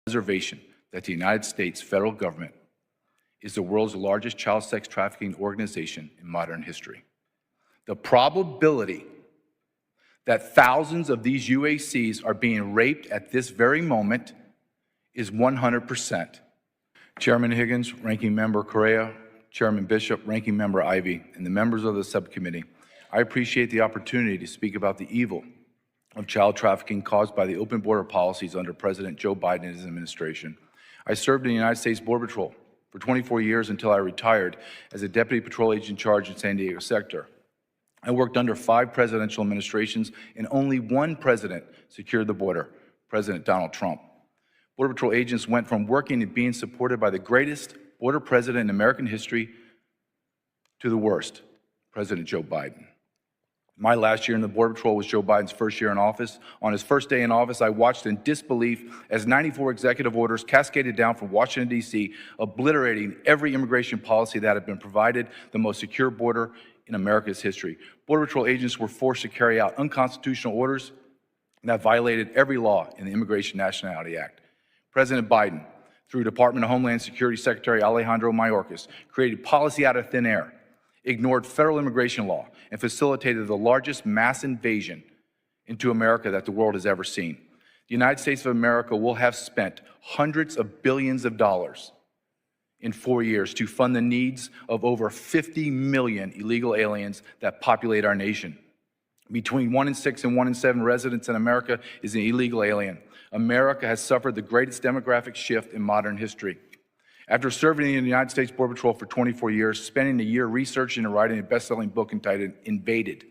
observation that the United States federal government is the world's largest child sex trafficking organization in modern history. The probability that thousands of these UACs are being raped at this very moment is 100%. Chairman Higgins, Ranking Member Correa, Chairman Bishop, Ranking Member Ivey, and the members of the subcommittee, I appreciate the opportunity to speak about the evil of child trafficking caused by the open border policies under President Joe Biden and his administration. I served in the United States Border Patrol for 24 years until I retired as a Deputy Patrol Agent in charge in San Diego sector. I worked under 5 presidential administrations, and only one president secured the border, President Donald Trump. Border Patrol agents went from working and being supported by the greatest border president in American history to the worst, President Joe Biden. My last year in the Border Patrol was Joe Biden's first year in office. On his first day in office, I watched in disbelief as 94 executive orders cascaded down from Washington, D.C., obliterating every immigration policy that had been provided the most secure border in America's history. Border Patrol agents were forced to carry out unconstitutional orders that violated every law in the Immigration Nationality Act. President Biden, through Department of Homeland Security Secretary Alejandro Mayorkas, created policy out of thin air, ignored federal immigration law, and facilitated the largest mass invasion into America that the world has ever seen. The United States of America will have spent hundreds of billions of dollars in 4 years to fund the needs of over 50 million illegal aliens that populate our nation. Between 1 in 6 and 1 in 7 residents in America is an illegal alien. America has suffered the greatest demographic shift in modern history. After serving in the United States Border Patrol for 24 years, spending a year researching and writing a best-selling book entitled *Invaded: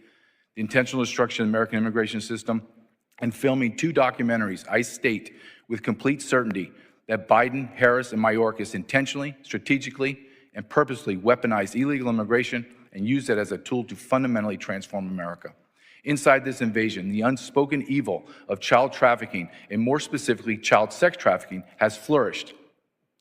The Intentional Destruction of the American Immigration System*, and filming 2 documentaries, I state with complete certainty that Biden, Harris, and Mayorkas intentionally, strategically, and purposely weaponized illegal immigration and used it as a tool to fundamentally transform America. Inside this invasion, the unspoken evil of child trafficking, and more specifically child sex trafficking, has flourished.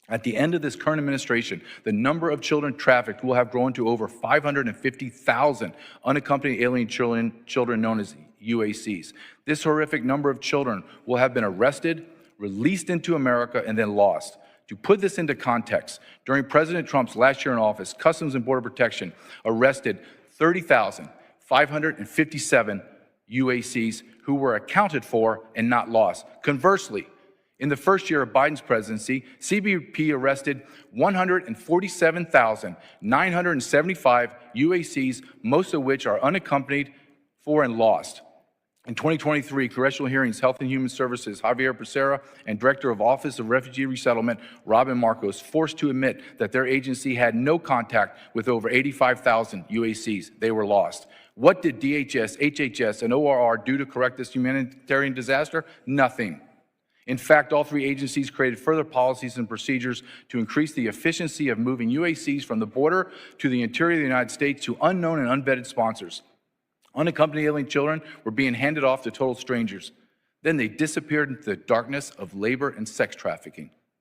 At the end of this current administration, the number of children trafficked will have grown to over 550,000 unaccompanied alien children known as UACs. This horrific number of children will have been arrested, released into America, and then lost. To put this into context, during President Trump's last year in office, Customs and Border Protection arrested 30,557 UACs who were accounted for and not lost. Conversely, in the first year of Biden's presidency, CBP arrested 147,975 UACs, most of which are unaccompanied for and lost. In 2023, Congressional Hearings Health and Human Services Javier Becerra and Director of Office of Refugee Resettlement Robin Marcos forced to admit that their agency had no contact with over 85,000 UACs. They were lost. What did DHS, HHS, and ORR do to correct this humanitarian disaster? Nothing. In fact, all 3 agencies created further policies and procedures to increase the efficiency of moving UACs from the border to the interior of the United States to unknown and unvetted sponsors. Unaccompanied alien children were being handed off to total strangers. Then they disappeared into the darkness of labor and sex trafficking.